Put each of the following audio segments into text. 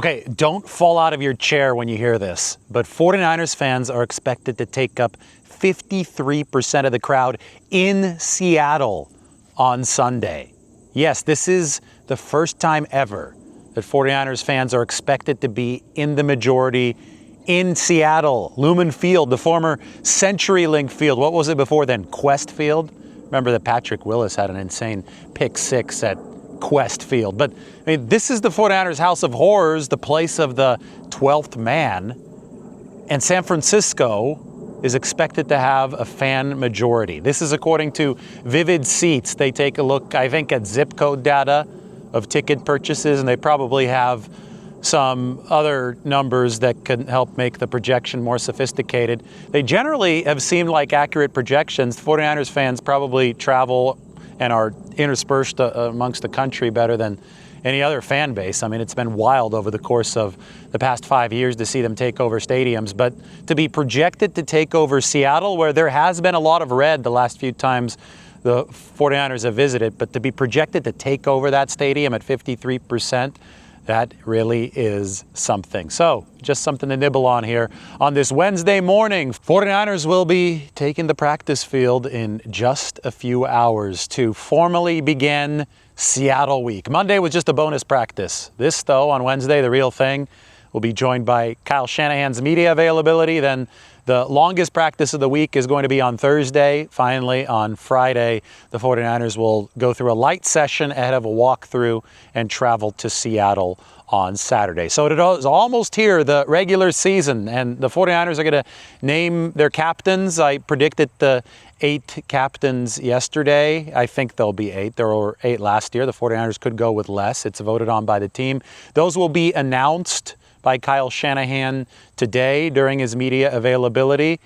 Okay, don't fall out of your chair when you hear this, but 49ers fans are expected to take up 53% of the crowd in Seattle on Sunday. Yes, this is the first time ever that 49ers fans are expected to be in the majority in Seattle. Lumen Field, the former CenturyLink Field. What was it before then? Quest Field? Remember that Patrick Willis had an insane pick six at Quest Field. But I mean, this is the 49ers House of Horrors, the place of the 12th man. And San Francisco is expected to have a fan majority. This is according to Vivid Seats. They take a look, I think, at zip code data of ticket purchases, and they probably have some other numbers that can help make the projection more sophisticated. They generally have seemed like accurate projections. 49ers fans probably travel and are interspersed amongst the country better than any other fan base. I mean, it's been wild over the course of the past 5 years to see them take over stadiums. But to be projected to take over Seattle, where there has been a lot of red the last few times the 49ers have visited, but to be projected to take over that stadium at 53%, that really is something. So, just something to nibble on here on this Wednesday morning. 49ers will be taking the practice field in just a few hours to formally begin Seattle week. Monday was just a bonus practice. This, though, on Wednesday, the real thing. We'll be joined by Kyle Shanahan's media availability. Then the longest practice of the week is going to be on Thursday. Finally, on Friday, the 49ers will go through a light session ahead of a walkthrough and travel to Seattle on Saturday. So it is almost here, the regular season, and the 49ers are going to name their captains. I predicted the 8 captains yesterday. I think there'll be 8. There were 8 last year. The 49ers could go with less. It's voted on by the team. Those will be announced by Kyle Shanahan today during his media availability.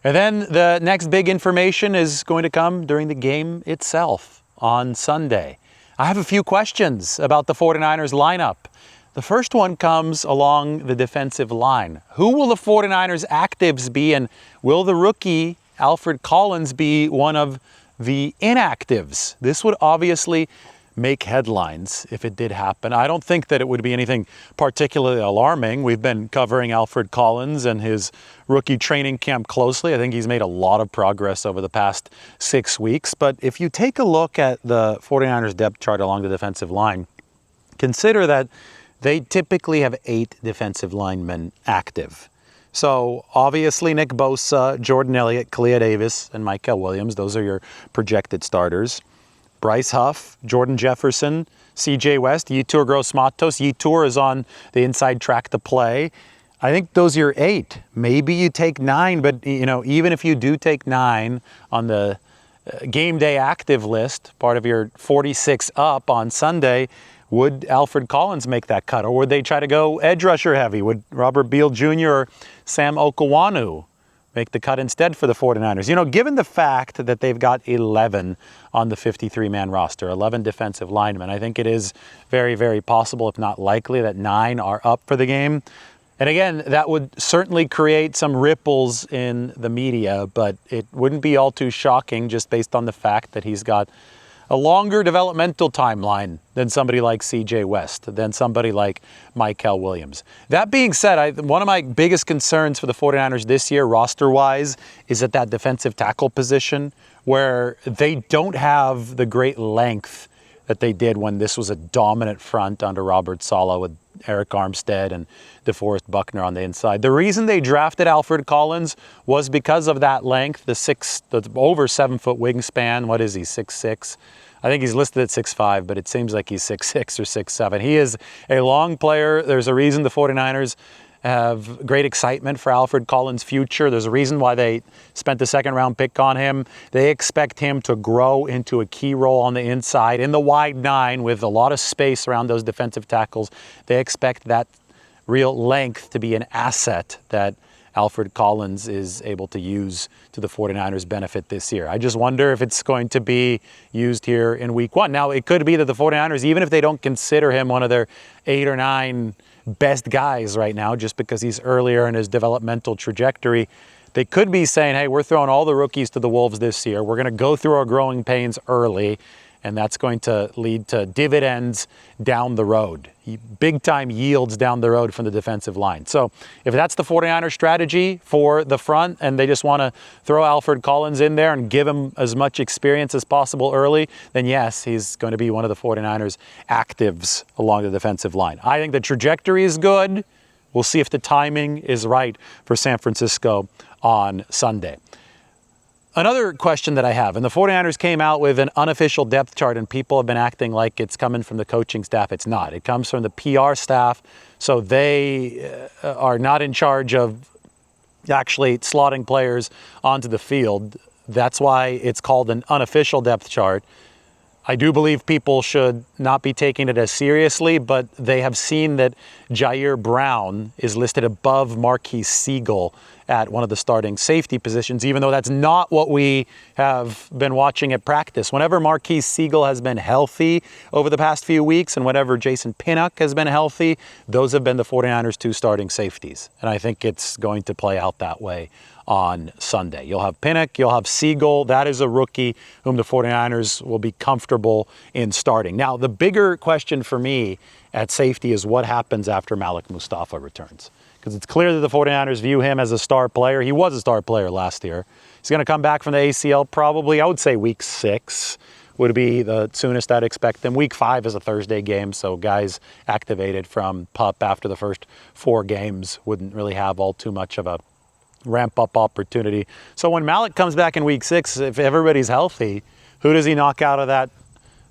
And then the next big information is going to come during the game itself on Sunday. I have a few questions about the 49ers lineup. The first one comes along the defensive line. Who will the 49ers actives be, and will the rookie Alfred Collins be one of the inactives? This would obviously make headlines if it did happen. I don't think that it would be anything particularly alarming. We've been covering Alfred Collins and his rookie training camp closely. I think he's made a lot of progress over the past 6 weeks. But if you take a look at the 49ers depth chart along the defensive line, consider that they typically have 8 defensive linemen active. So obviously Nick Bosa, Jordan Elliott, Kalia Davis, and Michael Williams, those are your projected starters. Bryce Huff, Jordan Jefferson, C.J. West, Yetur Gross-Matos. Yetur is on the inside track to play. I think those are your 8. Maybe you take 9, but even if you do take 9 on the game day active list, part of your 46 up on Sunday, would Alfred Collins make that cut? Or would they try to go edge rusher heavy? Would Robert Beal Jr. or Sam Okawanu make the cut instead for the 49ers? Given the fact that they've got 11 on the 53-man roster, 11 defensive linemen, I think it is very, very possible, if not likely, that 9 are up for the game. And again, that would certainly create some ripples in the media, but it wouldn't be all too shocking just based on the fact that he's got a longer developmental timeline than somebody like C.J. West, than somebody like Michael Williams. That being said, one of my biggest concerns for the 49ers this year, roster-wise, is at that defensive tackle position, where they don't have the great length that they did when this was a dominant front under Robert Saleh with Eric Armstead and DeForest Buckner on the inside. The reason they drafted Alfred Collins was because of that length, the over 7-foot wingspan. What is he, 6'6"? I think he's listed at 6'5", but it seems like he's 6'6" or 6'7". He is a long player. There's a reason the 49ers have great excitement for Alfred Collins' future. There's a reason why they spent the second-round pick on him. They expect him to grow into a key role on the inside in the wide 9 with a lot of space around those defensive tackles. They expect that real length to be an asset that Alfred Collins is able to use to the 49ers' benefit this year. I just wonder if it's going to be used here in week 1. Now, it could be that the 49ers, even if they don't consider him one of their 8 or 9 best guys right now, just because he's earlier in his developmental trajectory, they could be saying, hey, we're throwing all the rookies to the wolves this year. We're going to go through our growing pains early, and that's going to lead to dividends down the road, big time yields down the road from the defensive line. So if that's the 49ers strategy for the front and they just want to throw Alfred Collins in there and give him as much experience as possible early, then yes, he's going to be one of the 49ers actives along the defensive line. I think the trajectory is good. We'll see if the timing is right for San Francisco on Sunday. Another question that I have, and the 49ers came out with an unofficial depth chart and people have been acting like it's coming from the coaching staff. It's not. It comes from the PR staff, so they are not in charge of actually slotting players onto the field. That's why it's called an unofficial depth chart. I do believe people should not be taking it as seriously, but they have seen that Jair Brown is listed above Marques Sigle at one of the starting safety positions, even though that's not what we have been watching at practice. Whenever Marques Sigle has been healthy over the past few weeks, and whenever Jason Pinnock has been healthy, those have been the 49ers' two starting safeties. And I think it's going to play out that way on Sunday. You'll have Pinnock, you'll have Sigle. That is a rookie whom the 49ers will be comfortable in starting. Now, the bigger question for me at safety is what happens after Malik Mustafa returns. Because it's clear that the 49ers view him as a star player. He was a star player last year. He's going to come back from the ACL probably, I would say week 6 would be the soonest I'd expect them. Week 5 is a Thursday game, so guys activated from PUP after the first 4 games wouldn't really have all too much of a ramp-up opportunity. So when Malik comes back in week 6, if everybody's healthy, who does he knock out of that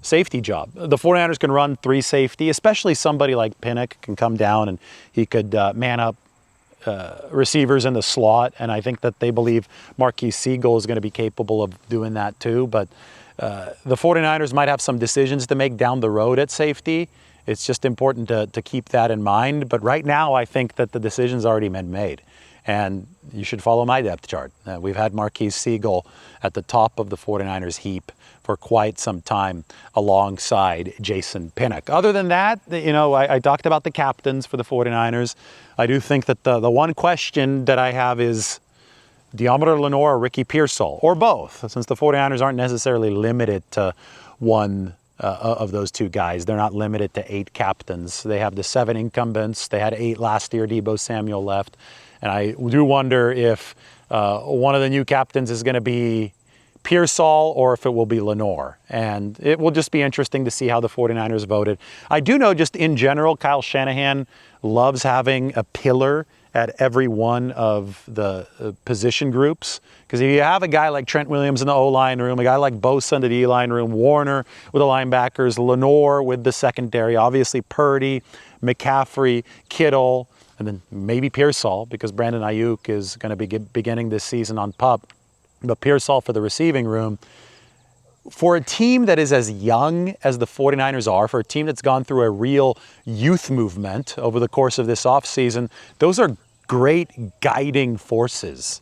safety job? The 49ers can run 3 safety, especially somebody like Pinnock can come down and he could man up receivers in the slot, and I think that they believe Marques Sigle is going to be capable of doing that too. But the 49ers might have some decisions to make down the road at safety. It's just important to keep that in mind. But right now, I think that the decision's already been made. And you should follow my depth chart. We've had Marques Sigle at the top of the 49ers heap for quite some time alongside Jason Pinnock. Other than that, I talked about the captains for the 49ers. I do think that the one question that I have is Deommodore Lenoir or Ricky Pearsall, or both, since the 49ers aren't necessarily limited to one of those two guys. They're not limited to 8 captains. They have the 7 incumbents. They had 8 last year. Deebo Samuel left. And I do wonder if one of the new captains is going to be Pearsall or if it will be Lenoir. And it will just be interesting to see how the 49ers voted. I do know just in general, Kyle Shanahan loves having a pillar at every one of the position groups. Because if you have a guy like Trent Williams in the O-line room, a guy like Bosa in the D-line room, Warner with the linebackers, Lenoir with the secondary, obviously Purdy, McCaffrey, Kittle, and then maybe Pearsall, because Brandon Ayuk is going to be beginning this season on PUP. But Pearsall for the receiving room. For a team that is as young as the 49ers are, for a team that's gone through a real youth movement over the course of this offseason, those are great guiding forces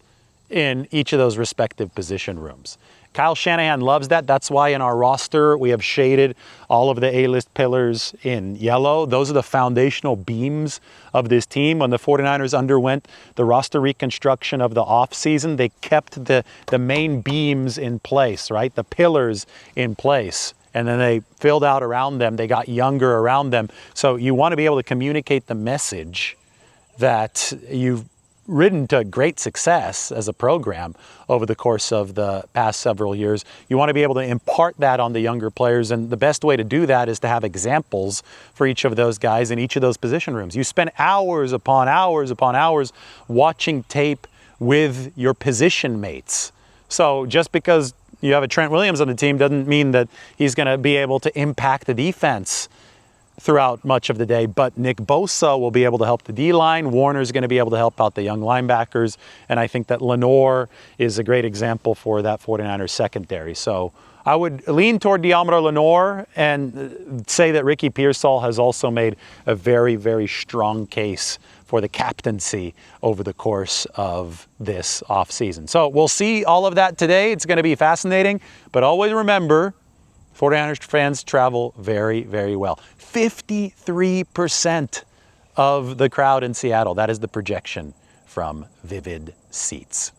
in each of those respective position rooms. Kyle Shanahan loves that. That's why in our roster we have shaded all of the A-list pillars in yellow. Those are the foundational beams of this team. When the 49ers underwent the roster reconstruction of the offseason, they kept the main beams in place, right? The pillars in place. And then they filled out around them. They got younger around them. So you want to be able to communicate the message that you've ridden to great success as a program over the course of the past several years. You want to be able to impart that on the younger players, and the best way to do that is to have examples for each of those guys in each of those position rooms. You spend hours upon hours upon hours watching tape with your position mates. So just because you have a Trent Williams on the team doesn't mean that he's going to be able to impact the defense throughout much of the day, but Nick Bosa will be able to help the D-line. Warner's going to be able to help out the young linebackers, and I think that Lenoir is a great example for that 49ers secondary. So I would lean toward Deommodore Lenoir and say that Ricky Pearsall has also made a very, very strong case for the captaincy over the course of this offseason. So we'll see all of that today. It's going to be fascinating, but always remember, 49ers fans travel very, very well. 53% of the crowd in Seattle. That is the projection from Vivid Seats.